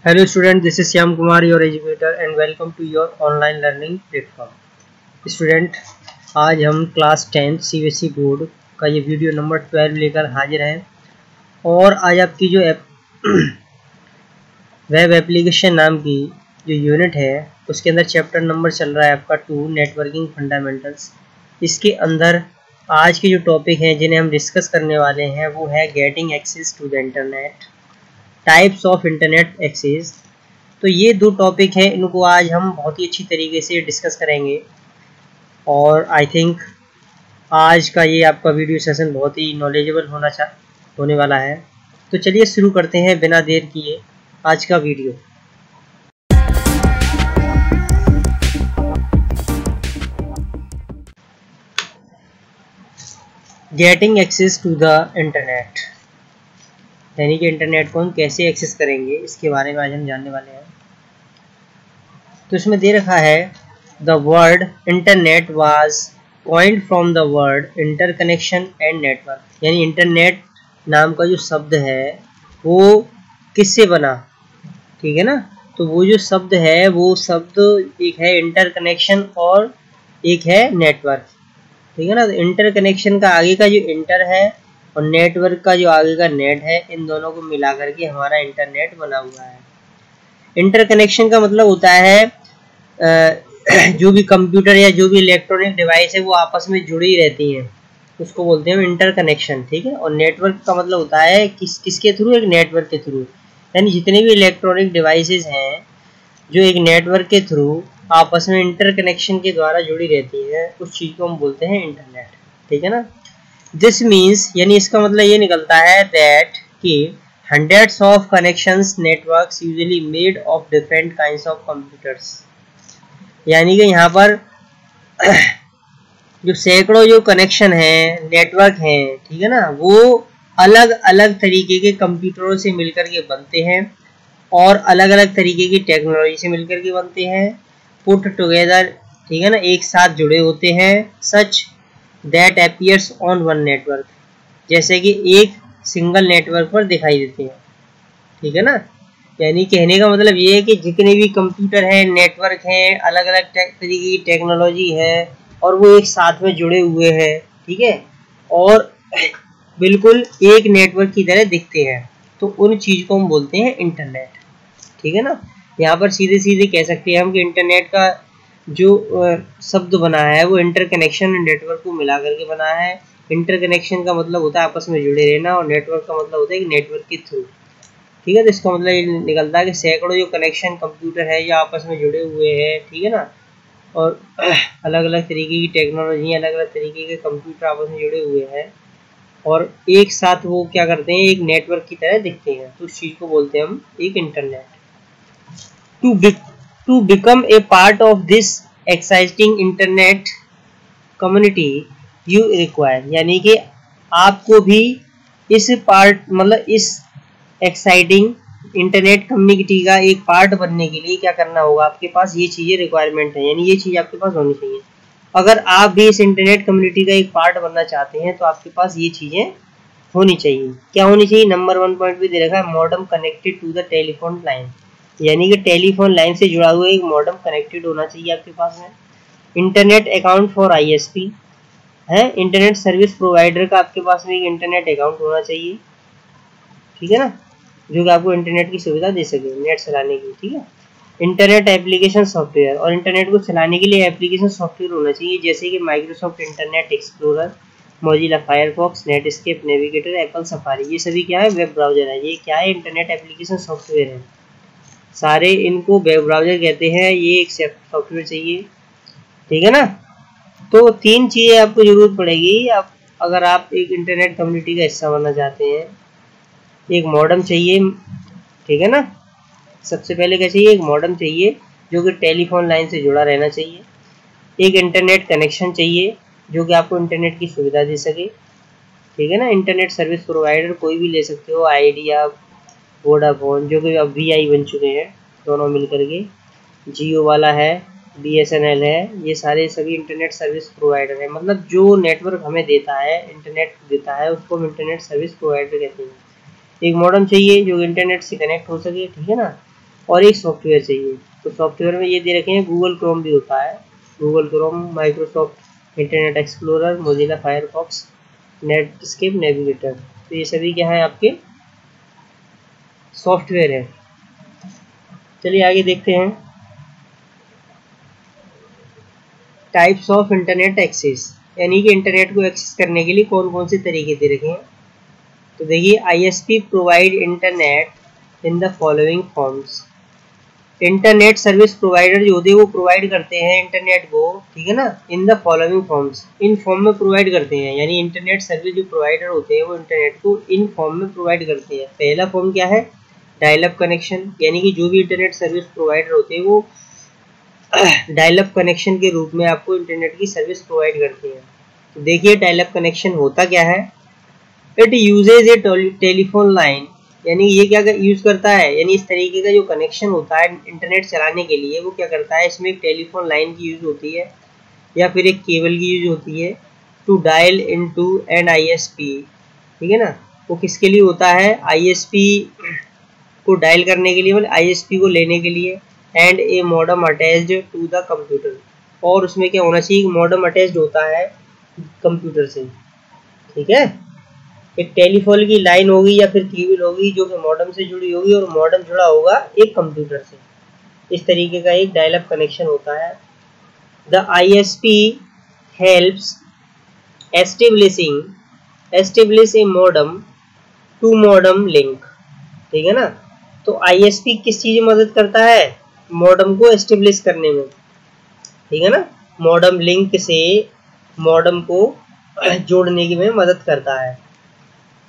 Hello student, this is Shyam Kumar, your educator and welcome to your online learning platform. Student, आज हम class 10 CBSE board का ये video number 12 लेकर हाजिर हैं और आज आपकी जो वेब एप्लीकेशन नाम की जो यूनिट है उसके अंदर चैप्टर नंबर चल रहा है आपका 2 नेटवर्किंग फंडामेंटल्स। इसके अंदर आज के जो टॉपिक हैं जिन्हें हम डिस्कस करने वाले हैं वो है getting access to the internet, types of internet access. तो ये दो टॉपिक हैं, इनको आज हम बहुत ही अच्छी तरीके से डिस्कस करेंगे और आई थिंक आज का ये आपका वीडियो सेशन बहुत ही नॉलेजेबल होने वाला है। तो चलिए शुरू करते हैं बिना देर किए आज का video. Getting access to the internet, यानी कि इंटरनेट को हम कैसे एक्सेस करेंगे इसके बारे में आज हम जानने वाले हैं। तो इसमें दे रखा है the word internet was coined from the word interconnection and network, यानी इंटरनेट नाम का जो शब्द है वो किससे बना, ठीक है ना। तो वो जो शब्द है वो शब्द एक है इंटरकनेक्शन और एक है नेटवर्क, ठीक है ना। तो इंटरकनेक्शन का आगे का जो इंटर है और नेटवर्क का जो आगे का नेट है, इन दोनों को मिला करके हमारा इंटरनेट बना हुआ है। इंटरकनेक्शन का मतलब होता है जो भी कंप्यूटर या जो भी इलेक्ट्रॉनिक डिवाइस है वो आपस में जुड़ी रहती हैं, उसको बोलते हैं इंटरकनेक्शन, ठीक है। और नेटवर्क का मतलब होता है किसके थ्रू, एक नेटवर्क के थ्रू, यानी जितने भी इलेक्ट्रॉनिक डिवाइसेस हैं जो एक नेटवर्क के थ्रू आपस में इंटरकनेक्शन के द्वारा जुड़ी रहती है, उस चीज़ को हम बोलते हैं इंटरनेट, ठीक है ना। दिस मीन्स, यानी इसका मतलब ये निकलता है दैट कि hundreds of connections networks usually made of different kinds of computers, यानी कि यहाँ पर जो सैकड़ों जो कनेक्शन हैं, नेटवर्क हैं, ठीक है ना, वो अलग अलग तरीके के कंप्यूटरों से मिलकर के बनते हैं और अलग अलग तरीके की टेक्नोलॉजी से मिलकर के बनते हैं, पुट टुगेदर, ठीक है ना, एक साथ जुड़े होते हैं। Such that appears on one network, जैसे कि एक सिंगल नेटवर्क पर दिखाई देते हैं, ठीक है ना। यानी कहने का मतलब ये है कि जितने भी कंप्यूटर हैं, नेटवर्क हैं, अलग अलग तरीके की टेक्नोलॉजी है और वो एक साथ में जुड़े हुए हैं, ठीक है, और बिल्कुल एक नेटवर्क की तरह दिखते हैं, तो उन चीज़ को हम बोलते हैं इंटरनेट, ठीक है ना। यहाँ पर सीधे सीधे कह सकते हैं हम कि इंटरनेट का जो शब्द बना है वो इंटरकनेक्शन और नेटवर्क को मिला करके बना है। इंटरकनेक्शन का मतलब होता है आपस में जुड़े रहना और नेटवर्क का मतलब होता है कि नेटवर्क के थ्रू, ठीक है। तो इसका मतलब ये निकलता है कि सैकड़ों जो कनेक्शन कंप्यूटर है जो आपस में जुड़े हुए हैं, ठीक है ना, और अलग अलग तरीके की टेक्नोलॉजी, अलग अलग तरीके के कंप्यूटर आपस में जुड़े हुए हैं और एक साथ वो क्या करते हैं, एक नेटवर्क की तरह दिखते हैं, तो उस चीज़ को बोलते हैं हम एक internet. To become a part of this exciting internet community you require, यानी कि आपको भी इस पार्ट मतलब इस एक्साइटिंग इंटरनेट कम्युनिटी का एक पार्ट बनने के लिए क्या करना होगा, आपके पास ये चीज़ें रिक्वायरमेंट है, यानी ये चीज़ आपके पास होनी चाहिए। अगर आप भी इस इंटरनेट कम्युनिटी का एक पार्ट बनना चाहते हैं तो आपके पास ये चीज़ें होनी चाहिए। क्या होनी चाहिए? नंबर 1 पॉइंट भी दे रखा है, modem connected to the telephone line, यानी कि टेलीफोन लाइन से जुड़ा हुआ एक मॉडेम कनेक्टेड होना चाहिए आपके पास में। इंटरनेट अकाउंट फॉर ISP है, इंटरनेट सर्विस प्रोवाइडर का आपके पास में एक इंटरनेट अकाउंट होना चाहिए, ठीक है ना, जो कि आपको इंटरनेट की सुविधा दे सके नेट चलाने की, ठीक है। इंटरनेट एप्लीकेशन सॉफ्टवेयर, और इंटरनेट को चलाने के लिए एप्लीकेशन सॉफ्टवेयर होना चाहिए, जैसे कि Microsoft internet explorer, Mozilla Firefox, Netscape navigator, Apple safari, ये सभी क्या है, वेब ब्राउजर है। ये क्या है, इंटरनेट एप्लीकेशन सॉफ्टवेयर है, सारे इनको वेब ब्राउजर कहते हैं। ये एक सॉफ्टवेयर चाहिए, ठीक है ना। तो 3 चीज़ें आपको जरूरत पड़ेगी आप अगर आप एक इंटरनेट कम्युनिटी का हिस्सा बनना चाहते हैं। एक मॉडेम चाहिए, ठीक है ना, सबसे पहले क्या चाहिए, एक मॉडेम चाहिए जो कि टेलीफोन लाइन से जुड़ा रहना चाहिए। एक इंटरनेट कनेक्शन चाहिए जो कि आपको इंटरनेट की सुविधा दे सके, ठीक है ना। इंटरनेट सर्विस प्रोवाइडर कोई भी ले सकते हो, आइडिया, वोडाफोन, जो कि अब VI बन चुके हैं दोनों मिलकर के, जियो वाला है, BSNL है, ये सारे सभी इंटरनेट सर्विस प्रोवाइडर है। मतलब जो नेटवर्क हमें देता है, इंटरनेट देता है, उसको हम इंटरनेट सर्विस प्रोवाइडर कहते हैं। एक मॉडेम चाहिए जो इंटरनेट से कनेक्ट हो सके, ठीक है ना। और एक सॉफ्टवेयर चाहिए। तो सॉफ्टवेयर में ये दे रखे हैं, गूगल क्रोम भी होता है, Google Chrome, Microsoft internet explorer, Mozilla Firefox, Netscape navigator. तो ये सभी क्या है आपके सॉफ्टवेयर है। चलिए आगे देखते हैं टाइप्स ऑफ इंटरनेट एक्सेस, यानी कि इंटरनेट को एक्सेस करने के लिए कौन कौन से तरीके दे रखे हैं। तो देखिए ISP provide internet in the following forms. Internet service provider जो होते हैं वो प्रोवाइड करते हैं इंटरनेट को, ठीक है ना, in the following forms, in form में प्रोवाइड करते हैं। यानी इंटरनेट सर्विस जो प्रोवाइडर होते हैं वो इंटरनेट को इन फॉर्म में प्रोवाइड करते हैं। पहला फॉर्म क्या है, डायल अप कनेक्शन, यानी कि जो भी इंटरनेट सर्विस प्रोवाइडर होते हैं वो डायल अप कनेक्शन के रूप में आपको इंटरनेट की सर्विस प्रोवाइड करते हैं। तो देखिए डायल अप कनेक्शन होता क्या है, it uses A telephone line, यानी ये क्या यूज करता है, यानी इस तरीके का जो कनेक्शन होता है इंटरनेट चलाने के लिए वो क्या करता है, इसमें एक टेलीफोन लाइन की यूज होती है या फिर एक केबल की यूज होती है to dial into an ISP, ठीक है ना। वो किसके लिए होता है, ISP को डायल करने के लिए, मतलब ISP को लेने के लिए, and a modem attached to the computer, और उसमें क्या होना चाहिए, मॉडेम अटैच्ड होता है कंप्यूटर से, ठीक है। एक टेलीफोन की लाइन होगी या फिर केबल होगी जो कि मॉडेम से जुड़ी होगी और मॉडेम जुड़ा होगा एक कंप्यूटर से। इस तरीके का एक डायल अप कनेक्शन होता है। The ISP helps establish a modem to modem link, ठीक है ना। तो ISP किस चीज में मदद करता है, मॉडेम को एस्टेब्लिश करने में, ठीक है ना, मॉडेम लिंक से मॉडेम को जोड़ने की में मदद करता है।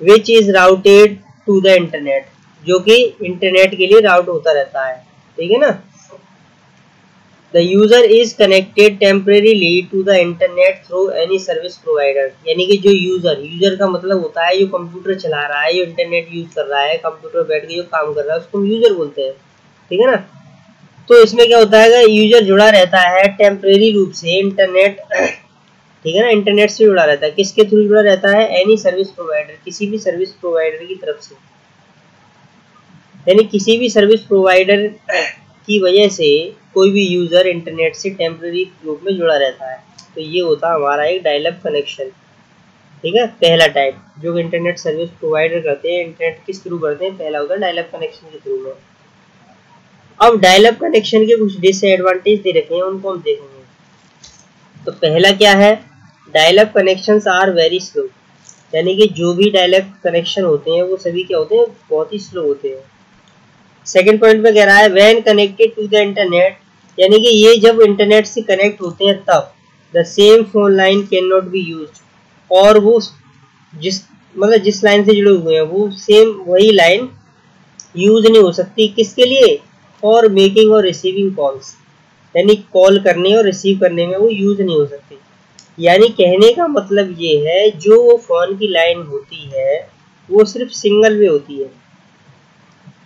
Which is routed to the internet, जो कि इंटरनेट के लिए राउट होता रहता है, ठीक है ना। The user is connected temporarily to the internet through any service provider, यानी कि जो यूजर का मतलब होता है जो कंप्यूटर चला रहा है, जो इंटरनेट यूज कर रहा है, कंप्यूटर बैठ के जो काम कर रहा है उसको यूजर बोलते हैं, ठीक है ना। तो इसमें क्या होता है, यूजर जुड़ा रहता है टेम्परेरी रूप से इंटरनेट, ठीक है ना, इंटरनेट से जुड़ा रहता है। किसके थ्रू जुड़ा रहता है, एनी सर्विस प्रोवाइडर, किसी भी सर्विस प्रोवाइडर की तरफ से, यानी किसी भी सर्विस प्रोवाइडर की वजह से कोई भी यूजर इंटरनेट से टेम्परेरी रूप में जुड़ा रहता है। तो ये होता है हमारा एक डायल अप कनेक्शन, ठीक है। पहला टाइप जो इंटरनेट सर्विस प्रोवाइडर करते हैं, इंटरनेट किस थ्रू करते हैं, पहला होता है डायल अप कनेक्शन के थ्रू में। अब डायल अप कनेक्शन के कुछ डिसएडवांटेज दे रखे हैं, उनको हम देखेंगे। तो पहला क्या है, dial up connections are very slow, यानी कि जो भी डायल अप कनेक्शन होते हैं वो सभी क्या होते हैं, बहुत ही स्लो होते हैं। सेकंड पॉइंट में कह रहा है when connected to the internet, यानी कि ये जब इंटरनेट से कनेक्ट होते हैं तब the same phone line can not be used, और वो जिस लाइन से जुड़े हुए हैं वो सेम वही लाइन यूज नहीं हो सकती, किसके लिए, फॉर मेकिंग और रिसीविंग कॉल्स, यानी कॉल करने और रिसीव करने में वो यूज नहीं हो सकती। यानी कहने का मतलब ये है जो वो फोन की लाइन होती है वो सिर्फ सिंगल वे होती है,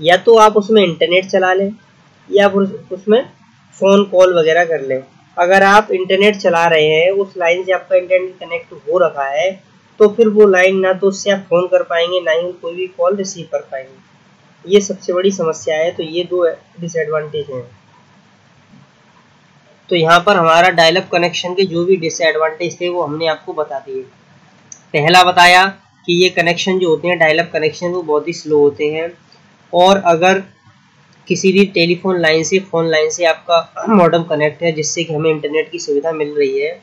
या तो आप उसमें इंटरनेट चला लें या उसमें फ़ोन कॉल वगैरह कर लें। अगर आप इंटरनेट चला रहे हैं, उस लाइन से आपका इंटरनेट कनेक्ट हो रखा है, तो फिर वो लाइन ना तो उससे आप फ़ोन कर पाएंगे ना ही कोई भी कॉल रिसीव कर पाएंगे। ये सबसे बड़ी समस्या है। तो ये दो डिसएडवांटेज हैं। तो यहाँ पर हमारा डायल अप कनेक्शन के जो भी डिसएडवांटेज थे वो हमने आपको बता दिए। पहला बताया कि ये कनेक्शन जो होते हैं डायल अप कनेक्शन वो बहुत ही स्लो होते हैं, और अगर किसी भी टेलीफोन लाइन से फ़ोन लाइन से आपका मॉडेम कनेक्ट है जिससे कि हमें इंटरनेट की सुविधा मिल रही है,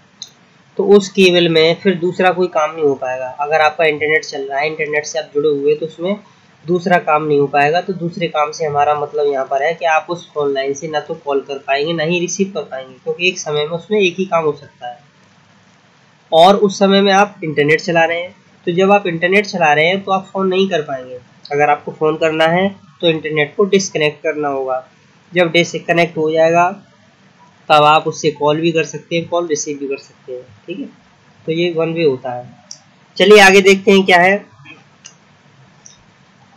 तो उस केबल में फिर दूसरा कोई काम नहीं हो पाएगा। अगर आपका इंटरनेट चल रहा है, इंटरनेट से आप जुड़े हुए, तो उसमें दूसरा काम नहीं हो पाएगा। तो दूसरे काम से हमारा मतलब यहाँ पर है कि आप उस फोन लाइन से ना तो कॉल कर पाएंगे ना ही रिसीव कर पाएंगे, क्योंकि एक समय में उसमें एक ही काम हो सकता है और उस समय में आप इंटरनेट चला रहे हैं। तो जब आप इंटरनेट चला रहे हैं तो आप फ़ोन नहीं कर पाएंगे। अगर आपको फ़ोन करना है तो इंटरनेट को डिसकनेक्ट करना होगा। जब डिसकनेक्ट हो जाएगा तब आप उससे कॉल भी कर सकते हैं, कॉल रिसीव भी कर सकते हैं, ठीक है। तो ये वन वे होता है। चलिए आगे देखते हैं क्या है।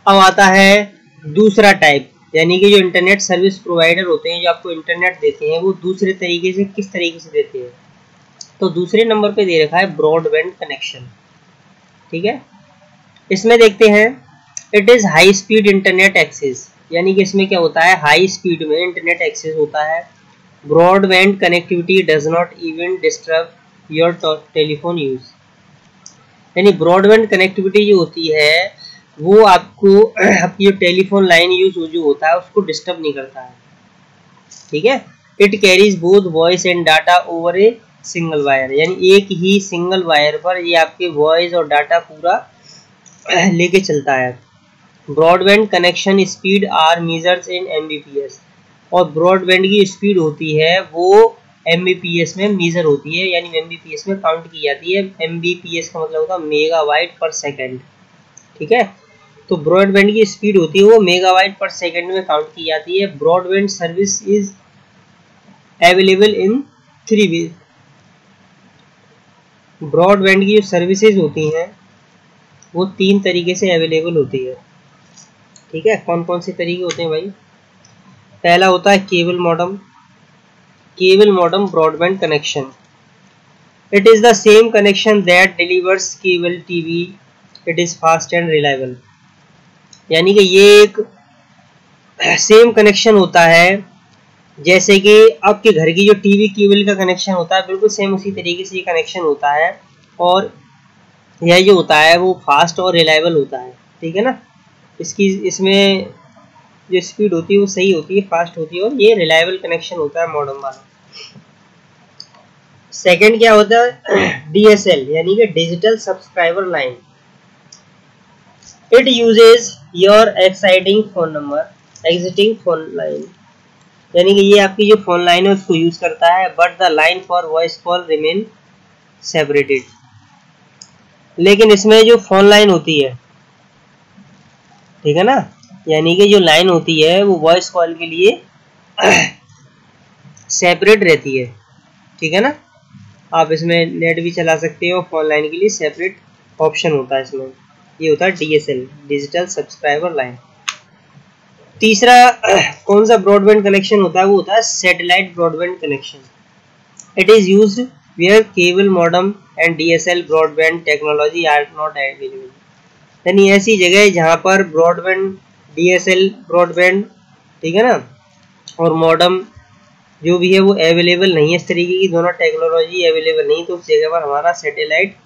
अब आता है दूसरा टाइप, यानी कि जो इंटरनेट सर्विस प्रोवाइडर होते हैं जो आपको इंटरनेट देते हैं वो दूसरे तरीके से किस तरीके से देते हैं। तो दूसरे नंबर पे दे रखा है ब्रॉडबैंड कनेक्शन, ठीक है। इसमें देखते हैं it is high speed internet access, यानी कि इसमें क्या होता है, हाई स्पीड में इंटरनेट एक्सेस होता है। Broadband connectivity does not even disturb your telephone use, यानी ब्रॉडबैंड कनेक्टिविटी जो होती है वो आपको आपकी जो टेलीफोन लाइन यूज जो होता है उसको डिस्टर्ब नहीं करता है, ठीक है। It carries both voice and data over a single wire, यानी एक ही सिंगल वायर पर ये आपके वॉइस और डाटा पूरा लेके चलता है। Broadband connection speed are measures in Mbps, और ब्रॉडबैंड की स्पीड होती है वो एमबीपीएस में मेजर होती है, यानी एमबीपीएस में काउंट की जाती है। एमबीपीएस का मतलब होता है मेगाबाइट पर सेकंड, ठीक है। तो ब्रॉडबैंड की स्पीड होती है वो मेगाबाइट पर सेकंड में काउंट की जाती है। Broadband service is available in 3 ways, broadband की जो सर्विसेज होती हैं वो 3 तरीके से अवेलेबल होती है, ठीक है। कौन कौन से तरीके होते हैं भाई? पहला होता है cable modem, cable modem broadband connection. It is the same connection that delivers cable TV, it is fast and reliable, यानी कि ये एक सेम कनेक्शन होता है जैसे कि आपके घर की जो टीवी केबल का कनेक्शन होता है, बिल्कुल सेम उसी तरीके से ये कनेक्शन होता है, और यह जो होता है वो फास्ट और रिलायबल होता है, ठीक है ना। इसमें जो स्पीड होती है वो सही होती है, फास्ट होती है, और ये रिलायबल कनेक्शन होता है मॉडर्न वाला। सेकंड क्या होता है? डीएसएल, यानी कि digital subscriber line. It uses your exciting phone number, exiting phone line, यानी कि ये आपकी जो फोन लाइन है उसको यूज करता है, but the line for voice call remain separated. लेकिन इसमें जो फोन लाइन होती है, ठीक है ना, यानी कि जो लाइन होती है वो वॉइस कॉल के लिए सेपरेट रहती है, ठीक है ना। आप इसमें नेट भी चला सकते हो, फोन लाइन के लिए सेपरेट ऑप्शन होता है इसमें। ये होता है डीएसएल, डिजिटल सब्सक्राइबर लाइन। तीसरा कौन सा ब्रॉडबैंड कनेक्शन होता है? वो होता है satellite broadband connection. It is used where cable modem and DSL broadband technology are not available, यानी ऐसी जगह जहां पर ब्रॉडबैंड, डीएसएल ब्रॉडबैंड, ठीक है ना, और मॉडम जो भी है वो अवेलेबल नहीं है, इस तरीके की दोनों टेक्नोलॉजी अवेलेबल नहीं, तो उस जगह पर हमारा सैटेलाइट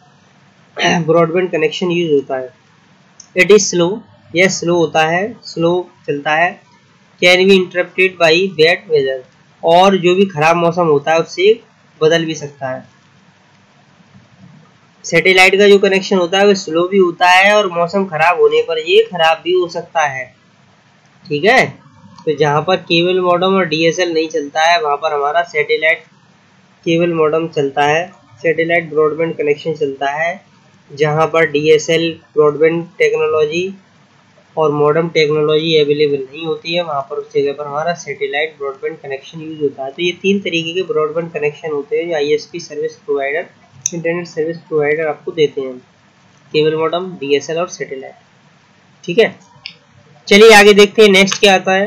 ब्रॉडबैंड कनेक्शन यूज होता है। इट इज स्लो, यह स्लो होता है, स्लो चलता है। Can be interrupted by bad weather, और जो भी खराब मौसम होता है उससे बदल भी सकता है। सैटेलाइट का जो कनेक्शन होता है वो स्लो भी होता है, और मौसम खराब होने पर ये खराब भी हो सकता है, ठीक है। तो जहाँ पर केबल मॉडम और डीएसएल नहीं चलता है वहाँ पर हमारा सैटेलाइट केबल मॉडम चलता है, सैटेलाइट ब्रॉडबैंड कनेक्शन चलता है। जहाँ पर डीएसएल ब्रॉडबैंड टेक्नोलॉजी और मॉडर्न टेक्नोलॉजी अवेलेबल नहीं होती है, वहाँ पर उस जगह पर हमारा सैटेलाइट ब्रॉडबैंड कनेक्शन यूज होता है। तो ये 3 तरीके के ब्रॉडबैंड कनेक्शन होते हैं जो ISP service provider, internet service provider आपको देते हैं, केबल मॉडम, डीएसएल और सैटेलाइट, ठीक है। चलिए आगे देखते हैं नेक्स्ट क्या आता है।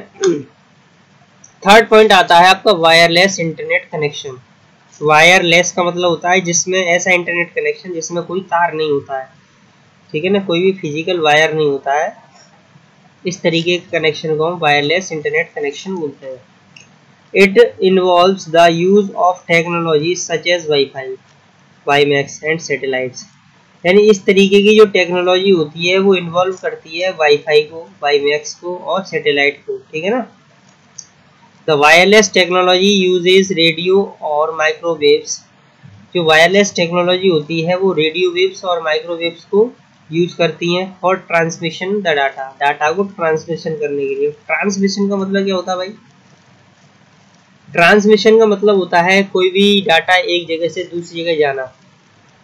थर्ड पॉइंट आता है आपका वायरलेस इंटरनेट कनेक्शन। वायरलेस का मतलब होता है जिसमें ऐसा इंटरनेट कनेक्शन जिसमें कोई तार नहीं होता है, ठीक है ना, कोई भी फिजिकल वायर नहीं होता है। इस तरीके के कनेक्शन को हम वायरलेस इंटरनेट कनेक्शन बोलते हैं। It involves the use of technology such as WiFi, WiMAX and satellites, यानी इस तरीके की जो टेक्नोलॉजी होती है वो इन्वॉल्व करती है वाईफाई को, वाईमैक्स को और सैटेलाइट को, ठीक है ना। The wireless technology uses radio और माइक्रोवेव्स, जो वायरलेस टेक्नोलॉजी होती है वो रेडियो वेव्स और माइक्रोवेव्स को यूज करती हैं और ट्रांसमिशन द डाटा, डाटा को ट्रांसमिशन करने के लिए। ट्रांसमिशन का मतलब क्या होता है भाई? ट्रांसमिशन का मतलब होता है कोई भी डाटा एक जगह से दूसरी जगह जाना,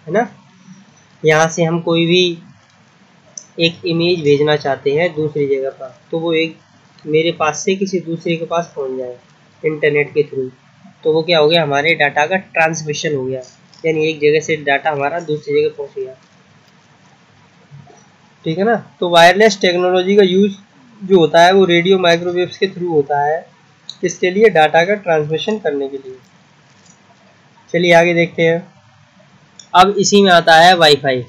है ना। यहाँ से हम कोई भी एक इमेज भेजना चाहते हैं दूसरी जगह पर, तो वो एक मेरे पास से किसी दूसरे के पास पहुँच जाए इंटरनेट के थ्रू, तो वो क्या हो गया? हमारे डाटा का ट्रांसमिशन हो गया, यानी एक जगह से डाटा हमारा दूसरी जगह पहुँच गया, ठीक है ना। तो वायरलेस टेक्नोलॉजी का यूज जो होता है वो रेडियो माइक्रोवेव्स के थ्रू होता है, इसके लिए डाटा का ट्रांसमिशन करने के लिए। चलिए आगे देखते हैं। अब इसी में आता है वाईफाई,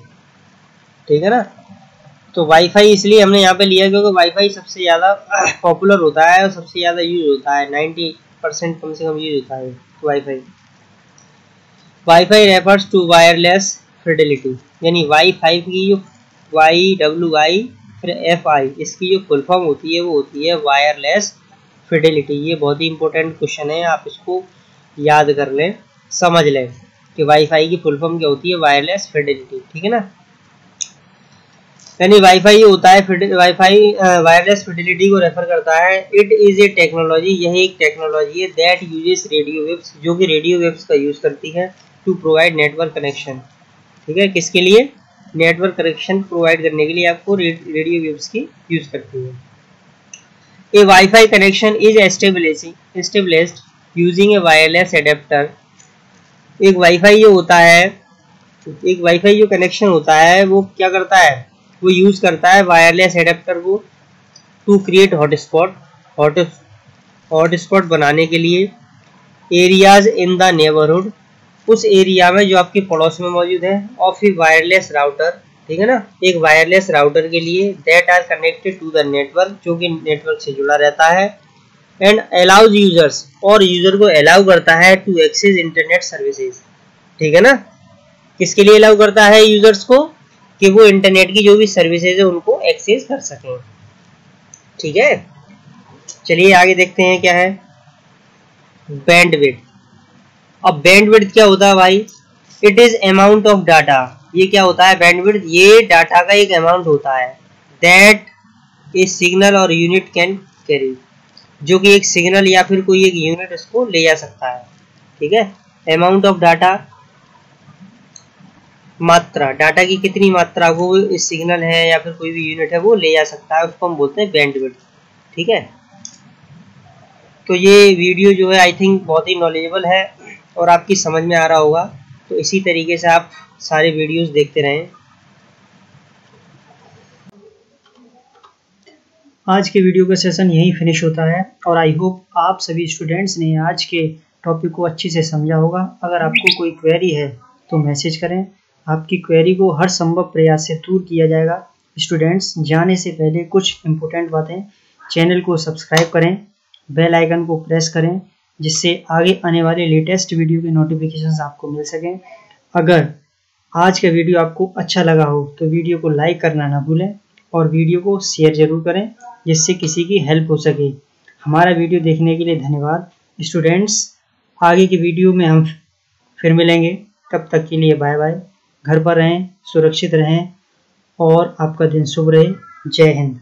ठीक है ना। तो वाईफाई इसलिए हमने यहाँ पे लिया क्योंकि वाईफाई सबसे ज़्यादा पॉपुलर होता है और सबसे ज़्यादा यूज होता है, 90% कम से कम यूज होता है WiFi. WiFi refers to wireless fidelity, यानी वाईफाई की जो YWI फिर FI इसकी जो फुल फॉर्म होती है वो होती है वायरलेस फिडेलिटी। ये बहुत ही इंपॉर्टेंट क्वेश्चन है, आप इसको याद कर लें, समझ लें कि वाईफाई की फुल फॉर्म क्या होती है, वायरलेस फिडेलिटी, ठीक है ना। यानी वाईफाई होता है वाईफाई वायरलेस फिडेलिटी को रेफर करता है। इट इज ए टेक्नोलॉजी, यह एक टेक्नोलॉजी है दैट यूजेस रेडियो वेव्स, जो कि रेडियो वेव्स का यूज करती है टू प्रोवाइड नेटवर्क कनेक्शन, ठीक है। किसके लिए, नेटवर्क कनेक्शन प्रोवाइड करने के लिए आपको रेडियो वेव्स की यूज करती है। A wifi connection is established using a wireless adapter. एक वाईफाई जो होता है, एक वाईफाई जो कनेक्शन होता है वो क्या करता है, वो यूज करता है वायरलेस एडेप्टर को टू क्रिएट हॉटस्पॉट, हॉटस्पॉट बनाने के लिए एरियाज इन द नेबरहुड, उस एरिया में जो आपके पड़ोस में मौजूद है, और फिर वायरलेस राउटर, ठीक है ना, एक वायरलेस राउटर के लिए that are connected to the network, जो कि नेटवर्क से जुड़ा रहता है, एंड अलाउज यूजर्स, और यूजर को अलाउ करता है टू एक्सेस इंटरनेट सर्विसेज, ठीक है ना। किसके लिए अलाउ करता है यूजर्स को, कि वो इंटरनेट की जो भी सर्विसेज है उनको एक्सेस कर सकें, ठीक है। चलिए आगे देखते हैं क्या है बैंडविड्थ। अब बैंडविड्थ क्या होता है भाई, it is amount of data, ये क्या होता है बैंडविड्थ, ये डाटा का एक अमाउंट होता है दैट ए सिग्नल और यूनिट कैन कैरी, जो कि एक सिग्नल या फिर कोई एक यूनिट उसको ले जा सकता है, ठीक है। अमाउंट ऑफ डाटा, मात्रा, डाटा की कितनी मात्रा को इस सिग्नल है या फिर कोई भी यूनिट है वो ले जा सकता है, उसको हम बोलते हैं बैंडविड्थ, ठीक है। तो ये वीडियो जो है आई थिंक बहुत ही नॉलेजेबल है और आपकी समझ में आ रहा होगा, तो इसी तरीके से आप सारे वीडियोस देखते रहें। आज के वीडियो का सेशन यहीं फिनिश होता है और आई होप आप सभी स्टूडेंट्स ने आज के टॉपिक को अच्छे से समझा होगा। अगर आपको कोई क्वेरी है तो मैसेज करें, आपकी क्वेरी को हर संभव प्रयास से दूर किया जाएगा। स्टूडेंट्स, जाने से पहले कुछ इम्पोर्टेंट बातें, चैनल को सब्सक्राइब करें, बेल आइकन को प्रेस करें, जिससे आगे आने वाले लेटेस्ट वीडियो के नोटिफिकेशंस आपको मिल सकें। अगर आज का वीडियो आपको अच्छा लगा हो तो वीडियो को लाइक करना ना भूलें और वीडियो को शेयर जरूर करें, जिससे किसी की हेल्प हो सके। हमारा वीडियो देखने के लिए धन्यवाद स्टूडेंट्स। आगे की वीडियो में हम फिर मिलेंगे, तब तक के लिए बाय बाय। घर पर रहें, सुरक्षित रहें और आपका दिन शुभ रहे। जय हिंद।